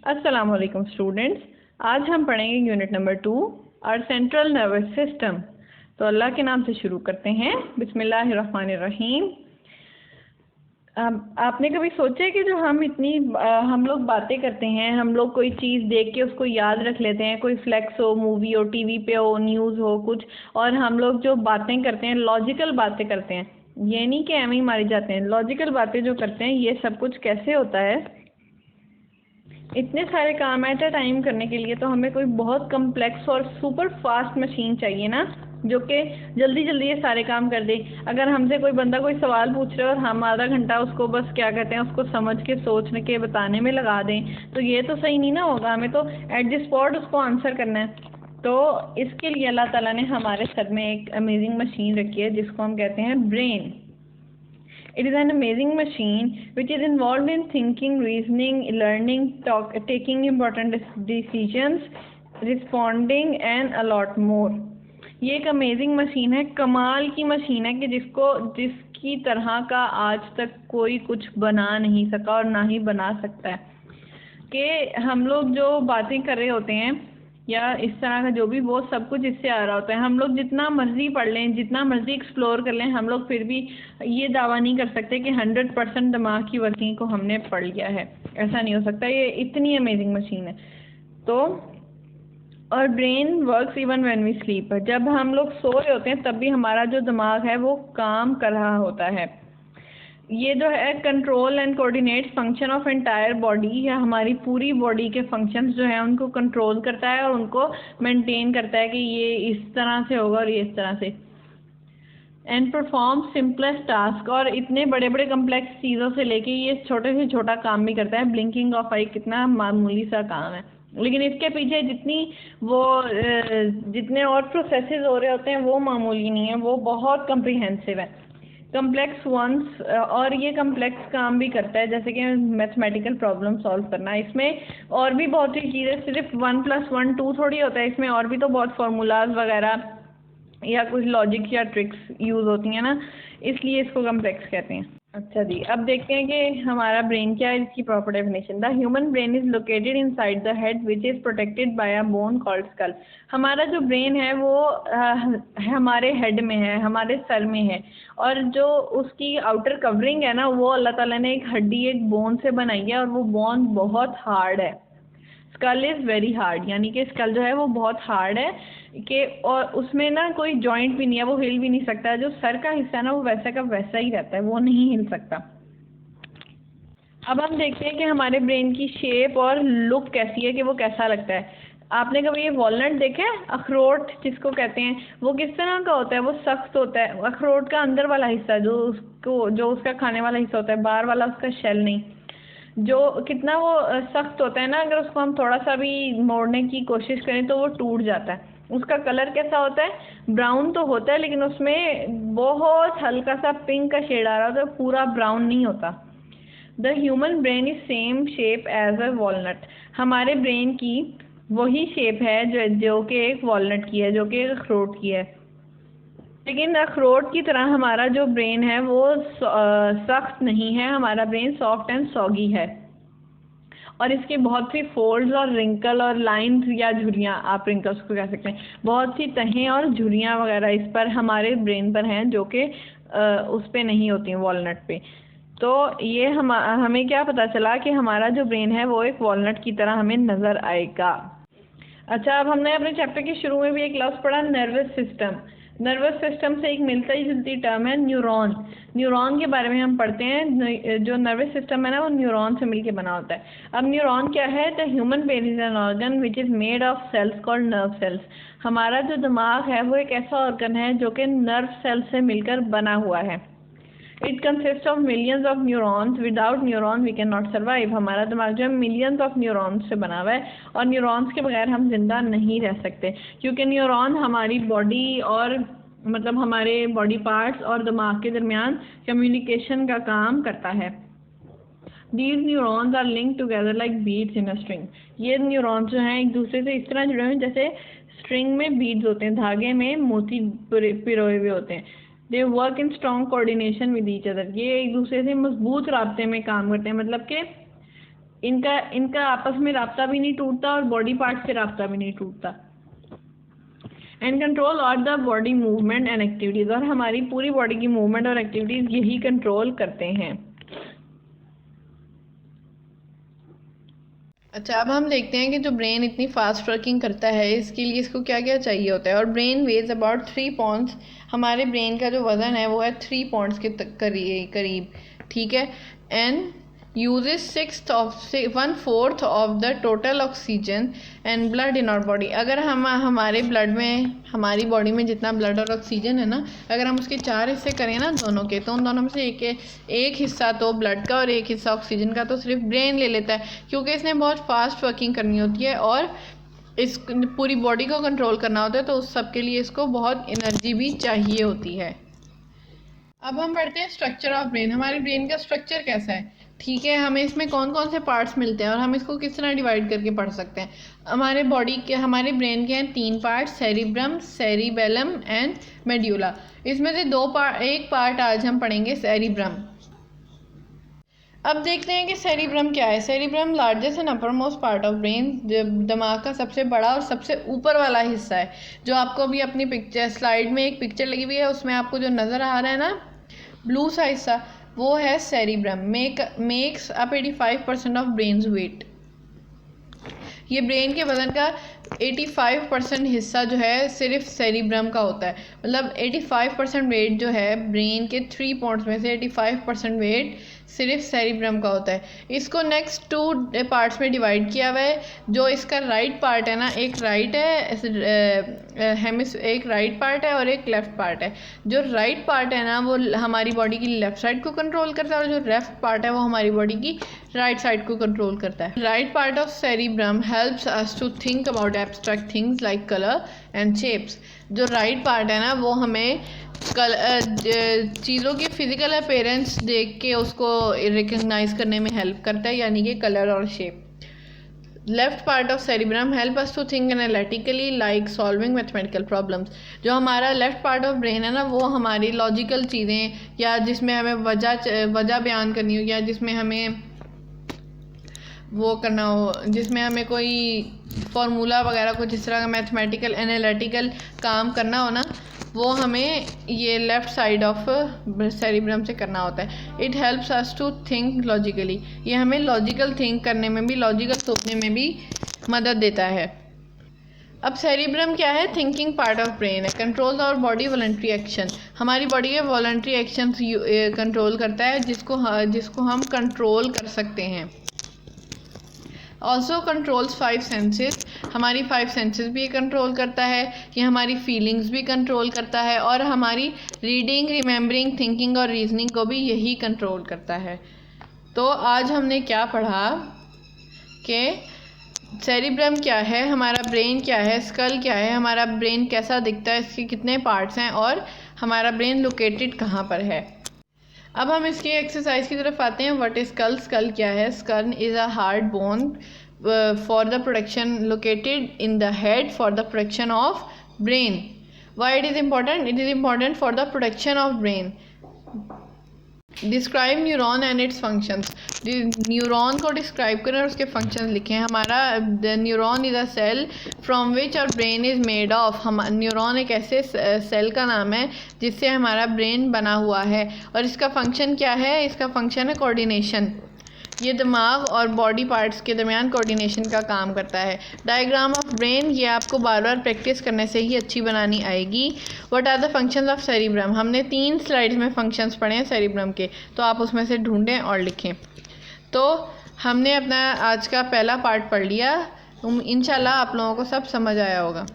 अस्सलाम वालेकुम स्टूडेंट्स। आज हम पढ़ेंगे यूनिट नंबर 2 और सेंट्रल नर्वस सिस्टम। तो अल्लाह के नाम से शुरू करते हैं। बिस्मिल्लाहिर्रहमानिर्रहीम। आपने कभी सोचा है कि जो हम लोग बातें करते हैं, हम लोग कोई चीज़ देख के उसको याद रख लेते हैं, कोई फ्लेक्स हो, मूवी हो, टीवी पे हो, न्यूज़ हो कुछ, और हम लोग जो बातें करते हैं लॉजिकल बातें करते हैं, ये नहीं कि एम ही मारी जाते हैं, लॉजिकल बातें जो करते हैं, ये सब कुछ कैसे होता है? इतने सारे काम एट अ टाइम करने के लिए तो हमें कोई बहुत कम्प्लेक्स और सुपर फास्ट मशीन चाहिए ना, जो कि जल्दी जल्दी ये सारे काम कर दे। अगर हमसे कोई बंदा कोई सवाल पूछ रहा है और हम आधा घंटा उसको बस क्या कहते हैं उसको समझ के सोचने के बताने में लगा दें, तो ये तो सही नहीं ना होगा। हमें तो एट द स्पॉट उसको आंसर करना है। तो इसके लिए अल्लाह ताला ने हमारे सर में एक अमेजिंग मशीन रखी है जिसको हम कहते हैं brain. It is an amazing machine which is involved in thinking, reasoning, learning, taking important decisions, responding and a lot more. ये एक अमेजिंग मशीन है, कमाल की मशीन है कि जिसकी तरह का आज तक कोई कुछ बना नहीं सका और ना ही बना सकता है। कि हम लोग जो बातें कर रहे होते हैं या इस तरह का जो भी, वो सब कुछ इससे आ रहा होता है। हम लोग जितना मर्जी पढ़ लें, जितना मर्जी एक्सप्लोर कर लें, हम लोग फिर भी ये दावा नहीं कर सकते कि 100% दिमाग की वर्किंग को हमने पढ़ लिया है। ऐसा नहीं हो सकता, ये इतनी अमेजिंग मशीन है। तो और brain works even when we sleep. जब हम लोग सो रहे होते हैं तब भी हमारा जो दिमाग है वो काम कर रहा होता है। ये जो है control and coordinate function of entire body, या हमारी पूरी बॉडी के फंक्शंस जो है उनको कंट्रोल करता है और उनको मेंटेन करता है कि ये इस तरह से होगा और ये इस तरह से। एंड परफॉर्म सिंपलेस्ट टास्क, और इतने बड़े बड़े कम्प्लेक्स चीज़ों से लेके ये छोटे से छोटा काम भी करता है। ब्लिंकिंग ऑफ आई कितना मामूली सा काम है, लेकिन इसके पीछे जितने और प्रोसेसेस हो रहे होते हैं वो मामूली नहीं है, वो बहुत कम्प्रिहेंसिव है, कम्प्लेक्स वंस। और ये कम्प्लेक्स काम भी करता है, जैसे कि मैथमेटिकल प्रॉब्लम सॉल्व करना। इसमें और भी बहुत सी चीज़ें, सिर्फ 1+1 2 थोड़ी होता है, इसमें और भी तो बहुत फार्मूलाज वगैरह या कुछ लॉजिक या ट्रिक्स यूज़ होती हैं ना, इसलिए इसको कम्प्लेक्स कहते हैं। अच्छा जी, अब देखते हैं कि हमारा ब्रेन क्या है, इसकी proper definition. The human brain is located inside the head which is protected by a bone called skull. हमारा जो ब्रेन है वो हमारे हेड में है, हमारे सर में है, और जो उसकी आउटर कवरिंग है ना, वो अल्लाह ताला ने एक हड्डी, एक बोन से बनाई है, और वो बोन बहुत हार्ड है। स्कल इज़ वेरी हार्ड, यानी कि स्कल जो है वो बहुत हार्ड है कि, और उसमें ना कोई जॉइंट भी नहीं है, वो हिल भी नहीं सकता। जो सर का हिस्सा है ना वो वैसा का वैसा ही रहता है, वो नहीं हिल सकता। अब हम देखते हैं कि हमारे ब्रेन की शेप और लुक कैसी है, कि वो कैसा लगता है। आपने कभी ये वॉलनट देखा है, अखरोट जिसको कहते हैं, वो किस तरह का होता है? वो सख्त होता है। अखरोट का अंदर वाला हिस्सा जो उसका खाने वाला हिस्सा होता है, बाहर वाला उसका शेल नहीं, जो कितना वो सख्त होता है ना, अगर उसको हम थोड़ा सा भी मोड़ने की कोशिश करें तो वो टूट जाता है। उसका कलर कैसा होता है? ब्राउन तो होता है, लेकिन उसमें बहुत हल्का सा पिंक का शेड आ रहा होता है, पूरा ब्राउन नहीं होता। The human brain is same shape as a walnut. हमारे ब्रेन की वही शेप है जो कि एक वॉलनट की है, जो कि एक अखरोट की है। लेकिन अखरोट की तरह हमारा जो ब्रेन है वो सख्त नहीं है, हमारा ब्रेन सॉफ्ट एंड सॉगी है, और इसके बहुत सी फोल्ड्स और रिंकल और लाइंस या झुर्रियाँ, आप रिंकल्स को कह सकते हैं, बहुत सी तहें और झुर्रियाँ वगैरह इस पर हमारे ब्रेन पर हैं, जो कि उस पे नहीं होती हैं, वॉलनट पे। तो ये हमें क्या पता चला कि हमारा जो ब्रेन है वो एक वॉलनट की तरह हमें नज़र आएगा। अच्छा, अब हमने अपने चैप्टर के शुरू में भी एक लफ्ज़ पढ़ा, नर्वस सिस्टम। नर्वस सिस्टम से एक मिलता ही जुलती टर्म है न्यूरॉन। न्यूरॉन के बारे में हम पढ़ते हैं। जो नर्वस सिस्टम है ना, वो न्यूरॉन से मिलके बना होता है। अब न्यूरॉन क्या है? The human brain is an organ which is made of cells called nerve cells. हमारा जो दिमाग है वो एक ऐसा ऑर्गन है जो कि नर्व सेल से मिलकर बना हुआ है। It consist of millions of neurons, without neuron we can not survive. हमारा दिमाग जो है मिलियंस ऑफ न्यूरॉन्स से बना हुआ है, और न्यूरॉन्स के बगैर हम जिंदा नहीं रह सकते, क्योंकि न्यूरॉन हमारी बॉडी और मतलब हमारे बॉडी पार्ट्स और दिमाग के दरमियान कम्युनिकेशन का काम करता है। These neurons are linked together like beads in a string. ये न्यूरॉन्स जो हैं एक दूसरे से इस तरह जुड़े हुए हैं जैसे स्ट्रिंग में बीड्स होते हैं, धागे में मोती पिरोए हुए होते हैं। They work in strong coordination with each other. ये एक दूसरे से मजबूत राब्ते में काम करते हैं, मतलब कि इनका आपस में राब्ता भी नहीं टूटता और बॉडी पार्ट से राब्ता भी नहीं टूटता। And control all the body movement and activities, और हमारी पूरी बॉडी की मूवमेंट और एक्टिविटीज़ यही कंट्रोल करते हैं। अच्छा, अब हम देखते हैं कि जो ब्रेन इतनी फास्ट वर्किंग करता है इसके लिए इसको क्या क्या चाहिए होता है। और ब्रेन वेज अबाउट 3 पाउंड्स, हमारे ब्रेन का जो वज़न है वो है 3 पाउंड्स के करीब, ठीक है। And uses 1/4 of the total oxygen and blood in our body। अगर हम हमारे ब्लड में, हमारी बॉडी में जितना ब्लड और ऑक्सीजन है ना, अगर हम उसके 4 हिस्से करें ना दोनों के, तो उन दोनों में से एक हिस्सा तो ब्लड का और एक हिस्सा ऑक्सीजन का तो सिर्फ ब्रेन ले लेता है, क्योंकि इसने बहुत फास्ट वर्किंग करनी होती है और इस पूरी बॉडी को कंट्रोल करना होता है, तो उस सब के लिए इसको बहुत एनर्जी भी चाहिए होती है। अब हम पढ़ते हैं स्ट्रक्चर ऑफ ब्रेन। हमारे ब्रेन का स्ट्रक्चर कैसा है, ठीक है, हमें इसमें कौन कौन से पार्ट्स मिलते हैं और हम इसको किस तरह डिवाइड करके पढ़ सकते हैं। हमारे ब्रेन के हैं 3 part, cerebrum, cerebellum and medulla. इसमें से एक पार्ट आज हम पढ़ेंगे सेरिब्रम। अब देखते हैं कि सेरिब्रम क्या है। Cerebrum largest and upper most part of brain, दिमाग का सबसे बड़ा और सबसे ऊपर वाला हिस्सा है, जो आपको अभी अपनी स्लाइड में एक पिक्चर लगी हुई है उसमें आपको जो नज़र आ रहा है ना ब्लू सा हिस्सा, वो है cerebrum. Makes up 85% of brains weight. ये ब्रेन के वजन का 85% हिस्सा जो है सिर्फ सेरिब्रम का होता है। मतलब 85% वेट जो है ब्रेन के 3 पार्ट्स में से 85% वेट सिर्फ सेरिब्रम का होता है। इसको नेक्स्ट 2 पार्ट्स में डिवाइड किया हुआ है। जो इसका राइट पार्ट है ना, एक राइट पार्ट है और एक लेफ़्ट पार्ट है। जो राइट पार्ट है ना वो हमारी बॉडी की लेफ़्ट साइड को कंट्रोल करता है और जो लेफ़्ट पार्ट है वो हमारी बॉडी की राइट साइड को कंट्रोल करता है। Right part of cerebrum helps us to think about abstract things like colour and shapes. जो राइट पार्ट है ना वो हमें चीज़ों की फ़िज़िकल अपीयरेंस देख के उसको रिकग्नाइज करने में हेल्प करता है, यानी कि कलर और shape. Left part of cerebrum help us to think analytically like solving mathematical problems. जो हमारा लेफ्ट पार्ट ऑफ ब्रेन है ना वो हमारी लॉजिकल चीज़ें, या जिसमें हमें वजह बयान करनी हो, या जिसमें हमें वो करना हो, जिसमें हमें कोई फार्मूला वगैरह कुछ इस तरह का मैथमेटिकल एनालिटिकल काम करना हो ना, वो हमें ये लेफ़्ट साइड ऑफ सेरिब्रम से करना होता है। It helps us to think logically. ये हमें लॉजिकल थिंक करने में भी, लॉजिकल सोचने में भी मदद देता है। अब सेरिब्रम क्या है? थिंकिंग पार्ट ऑफ ब्रेन है। कंट्रोल और बॉडी वॉलंटरी एक्शन, हमारी बॉडी के वॉलंटरी एक्शन कंट्रोल करता है, जिसको हम कंट्रोल कर सकते हैं। ऑल्सो कंट्रोल्स 5 सेंसेस, हमारी 5 सेंसेस भी कंट्रोल करता है। ये हमारी फीलिंग्स भी कंट्रोल करता है और हमारी रीडिंग, रिमेंबरिंग, थिंकिंग और रीजनिंग को भी यही कंट्रोल करता है। तो आज हमने क्या पढ़ा कि सेरिब्रम क्या है, हमारा ब्रेन क्या है, स्कल क्या है, हमारा ब्रेन कैसा दिखता है, इसके कितने पार्ट्स हैं और हमारा ब्रेन लोकेटेड कहाँ पर है। अब हम इसकी एक्सरसाइज की तरफ आते हैं। What is school? स्कल क्या है? Skull is a hard bone for the protection located in the head for the protection of brain. Why it is important? It is important for the protection of brain. Describe neuron and its functions, neuron को describe करें और उसके functions लिखें। हमारा neuron is a cell from which our brain is made of. हम neuron एक ऐसे cell का नाम है जिससे हमारा ब्रेन बना हुआ है। और इसका फंक्शन क्या है? इसका फंक्शन है कोऑर्डिनेशन। ये दिमाग और बॉडी पार्ट्स के दरमियान कोऑर्डिनेशन का काम करता है। डायग्राम ऑफ ब्रेन, ये आपको बार बार प्रैक्टिस करने से ही अच्छी बनानी आएगी। What are the functions of cerebrum? हमने 3 स्लाइड्स में फंक्शंस पढ़े हैं सेरिब्रम के, तो आप उसमें से ढूंढें और लिखें। तो हमने अपना आज का पहला पार्ट पढ़ लिया। इंशाल्लाह आप लोगों को सब समझ आया होगा।